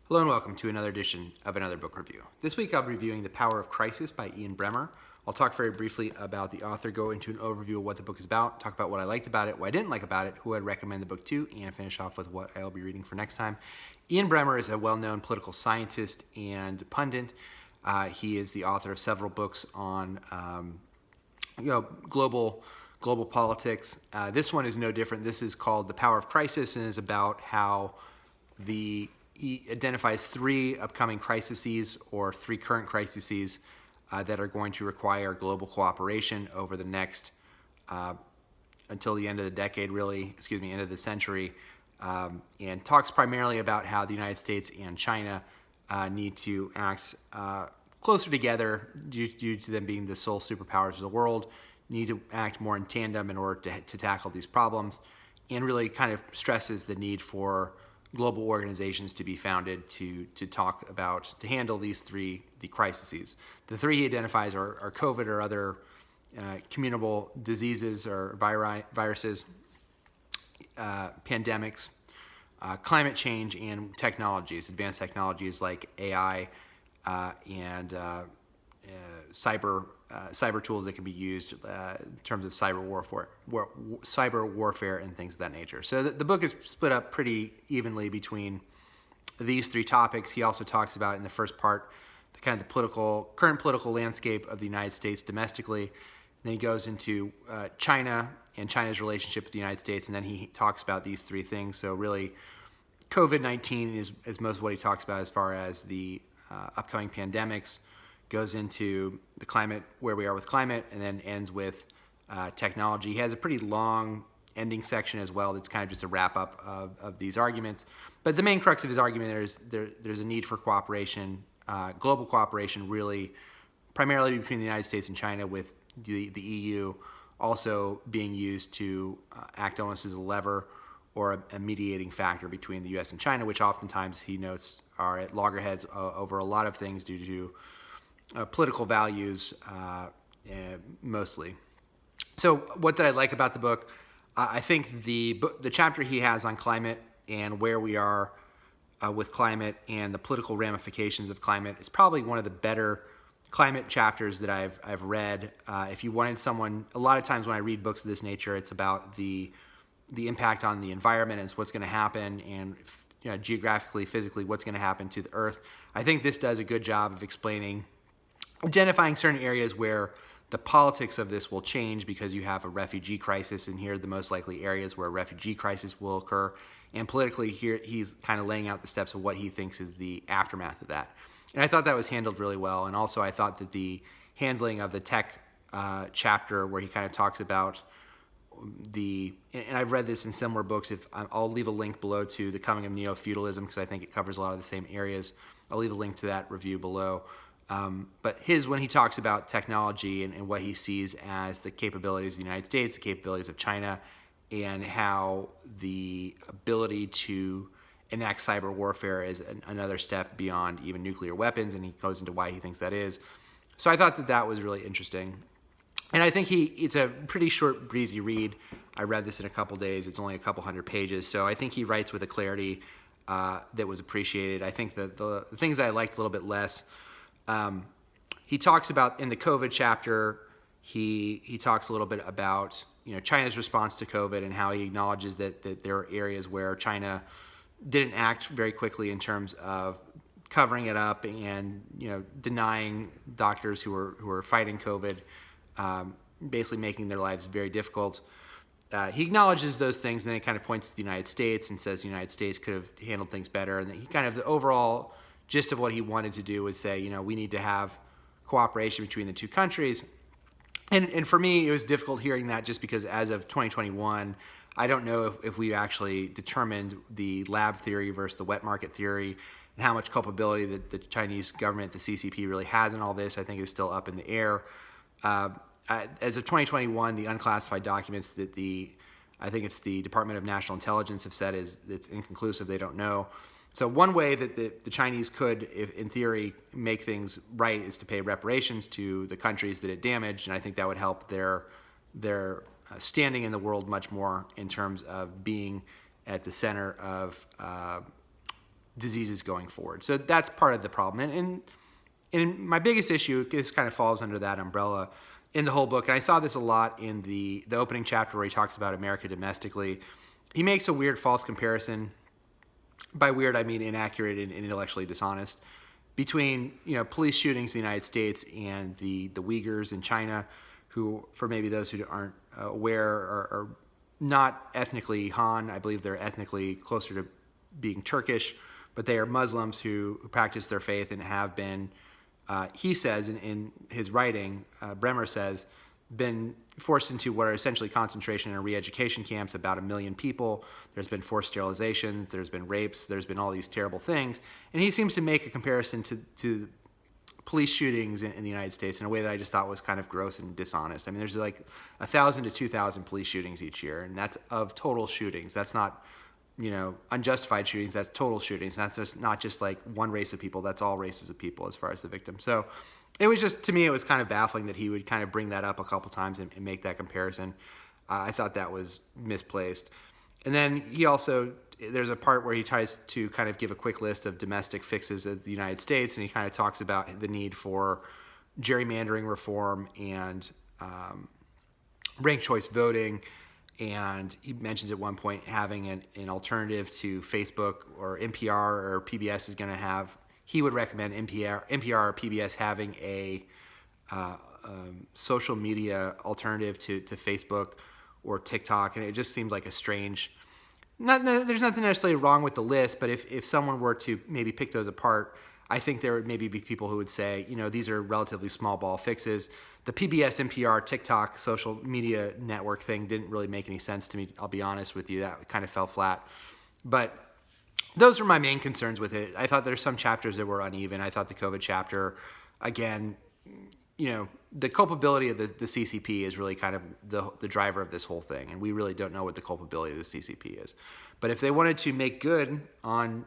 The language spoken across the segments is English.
Hello and welcome to another edition of Another Book Review. This week I'll be reviewing The Power of Crisis by Ian Bremmer. I'll talk very briefly about the author, go into an overview of what the book is about, talk about what I liked about it, what I didn't like about it, who I'd recommend the book to, and finish off with what I'll be reading for next time. Ian Bremmer is a well-known political scientist and pundit. He is the author of several books on global politics. This one is no different. This is called The Power of Crisis and is about how he identifies three upcoming crises or three current crises that are going to require global cooperation over the next, until the end of the decade, end of the century, and talks primarily about how the United States and China need to act closer together due to them being the sole superpowers of the world, need to act more in tandem in order to tackle these problems, and really kind of stresses the need for global organizations to be founded to handle the crises. The three he identifies are COVID or other communicable diseases or viruses, pandemics, climate change, and technologies, advanced technologies like AI and cyber tools that can be used in terms of cyber warfare and things of that nature. So the book is split up pretty evenly between these three topics. He also talks about in the first part the kind of the current political landscape of the United States domestically. Then he goes into China and China's relationship with the United States, and then he talks about these three things. So really, COVID-19 is most of what he talks about as far as the upcoming pandemics. Goes into the climate, where we are with climate, and then ends with technology. He has a pretty long ending section as well that's kind of just a wrap-up of these arguments. But the main crux of his argument is there's a need for cooperation, global cooperation, really, primarily between the United States and China, with the EU also being used to act almost as a lever or a mediating factor between the U.S. and China, which oftentimes he notes are at loggerheads over a lot of things due to political values, mostly. So what did I like about the book? I think the chapter he has on climate and where we are with climate and the political ramifications of climate is probably one of the better climate chapters that I've read. If you wanted someone, a lot of times when I read books of this nature, it's about the impact on the environment and it's what's going to happen, and geographically, physically, what's going to happen to the Earth. I think this does a good job of identifying certain areas where the politics of this will change because you have a refugee crisis, and here are the most likely areas where a refugee crisis will occur. And politically, here he's kind of laying out the steps of what he thinks is the aftermath of that. And I thought that was handled really well. And also I thought that the handling of the tech chapter, where he kind of talks about and I've read this in similar books. I'll leave a link below to The Coming of Neo-Feudalism, because I think it covers a lot of the same areas. I'll leave a link to that review below. But when he talks about technology and what he sees as the capabilities of the United States, the capabilities of China, and how the ability to enact cyber warfare is another step beyond even nuclear weapons, and he goes into why he thinks that is. So I thought that was really interesting. And I think it's a pretty short, breezy read. I read this in a couple days. It's only a couple hundred pages. So I think he writes with a clarity that was appreciated. I think that the things that I liked a little bit less, he talks about in the COVID chapter, he talks a little bit about China's response to COVID and how he acknowledges that there are areas where China didn't act very quickly in terms of covering it up and denying doctors who were fighting COVID, basically making their lives very difficult. He acknowledges those things, and then he kind of points to the United States and says the United States could have handled things better. And the overall gist of what he wanted to do was say, we need to have cooperation between the two countries. And for me, it was difficult hearing that, just because as of 2021, I don't know if we actually determined the lab theory versus the wet market theory, and how much culpability that the Chinese government, the CCP, really has in all this. I think is still up in the air. As of 2021, the unclassified documents that I think it's the Department of National Intelligence have said it's inconclusive. They don't know. So one way that the Chinese could, in theory, make things right is to pay reparations to the countries that it damaged, and I think that would help their standing in the world much more in terms of being at the center of diseases going forward. So that's part of the problem. And my biggest issue, this kind of falls under that umbrella in the whole book, and I saw this a lot in the opening chapter where he talks about America domestically. He makes a weird false comparison. By weird, I mean inaccurate and intellectually dishonest, between police shootings in the United States and the Uyghurs in China, who, for maybe those who aren't aware, are not ethnically Han. I believe they're ethnically closer to being Turkish, but they are Muslims who practice their faith and have been, he says in his writing, Bremmer says, been forced into what are essentially concentration and re-education camps, about 1 million people. There's been forced sterilizations, there's been rapes, there's been all these terrible things. And he seems to make a comparison to police shootings in the United States in a way that I just thought was kind of gross and dishonest. I mean, there's like 1,000 to 2,000 police shootings each year, and that's of total shootings. That's not, unjustified shootings, that's total shootings. That's just not just like one race of people, that's all races of people as far as the victims. So it was just, to me, it was kind of baffling that he would kind of bring that up a couple times and make that comparison. I thought that was misplaced. And then he also, there's a part where he tries to kind of give a quick list of domestic fixes of the United States, and he kind of talks about the need for gerrymandering reform and ranked choice voting. And he mentions at one point having an alternative to Facebook or NPR or PBS is going to have. He would recommend NPR or PBS having a social media alternative to Facebook or TikTok, and it just seemed like a strange. There's nothing necessarily wrong with the list, but if someone were to maybe pick those apart, I think there would maybe be people who would say, these are relatively small ball fixes. The PBS, NPR, TikTok social media network thing didn't really make any sense to me. I'll be honest with you, that kind of fell flat. But those were my main concerns with it. I thought there's some chapters that were uneven. I thought the COVID chapter, again, the culpability of the CCP is really kind of the driver of this whole thing, and we really don't know what the culpability of the CCP is. But if they wanted to make good on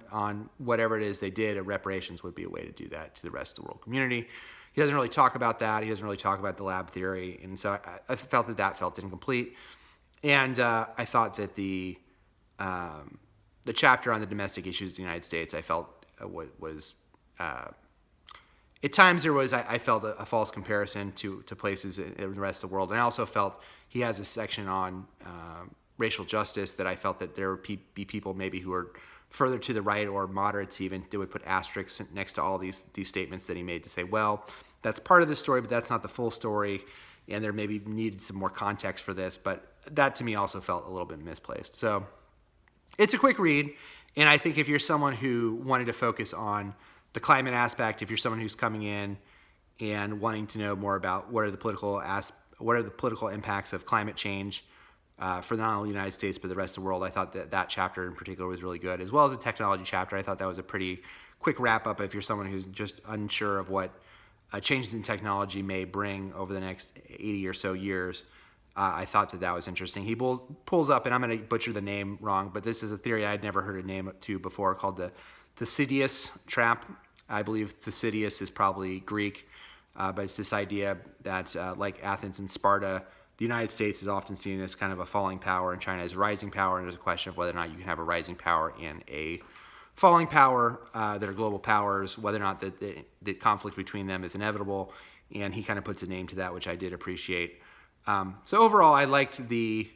whatever it is they did, reparations would be a way to do that to the rest of the world community. He doesn't really talk about that. He doesn't really talk about the lab theory, and so I felt that felt incomplete. And I thought that the chapter on the domestic issues of the United States, I felt was at times there was, I felt a false comparison to places in the rest of the world. And I also felt he has a section on racial justice that I felt that there would be people maybe who are further to the right or moderates even, they would put asterisks next to all these statements that he made to say, well, that's part of the story, but that's not the full story, and there maybe needed some more context for this. But that to me also felt a little bit misplaced. So it's a quick read, and I think if you're someone who wanted to focus on the climate aspect, if you're someone who's coming in and wanting to know more about what are the political impacts of climate change for not only the United States but the rest of the world, I thought that chapter in particular was really good, as well as the technology chapter. I thought that was a pretty quick wrap up if you're someone who's just unsure of what changes in technology may bring over the next 80 or so years. I thought that was interesting. He pulls up, and I'm going to butcher the name wrong, but this is a theory I had never heard a name to before, called the Thucydides trap. I believe Thucydides is probably Greek, but it's this idea that like Athens and Sparta, the United States is often seen as kind of a falling power, and China is a rising power, and there's a question of whether or not you can have a rising power and a falling power that are global powers, whether or not the conflict between them is inevitable, and he kind of puts a name to that, which I did appreciate. So overall, I liked the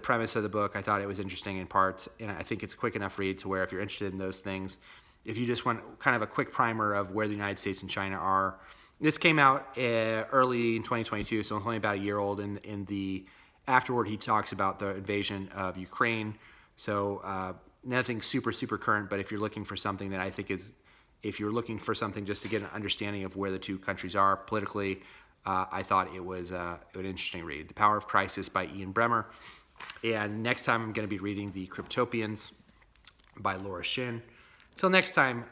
premise of the book. I thought it was interesting in parts, and I think it's a quick enough read to where if you're interested in those things, if you just want kind of a quick primer of where the United States and China are. This came out early in 2022, so it's only about a year old. In the afterward, he talks about the invasion of Ukraine. So nothing super current, but if you're looking for something that I think is, if you're looking for something just to get an understanding of where the two countries are politically, I thought it was an interesting read. The Power of Crisis by Ian Bremmer. And next time I'm going to be reading The Cryptopians by Laura Shin. Until next time,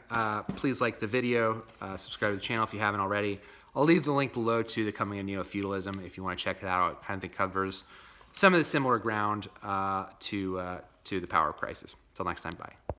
please like the video, subscribe to the channel if you haven't already. I'll leave the link below to The Coming of Neo-Feudalism if you want to check that out. It kind of covers some of the similar ground to The Power of Crisis. Until next time, bye.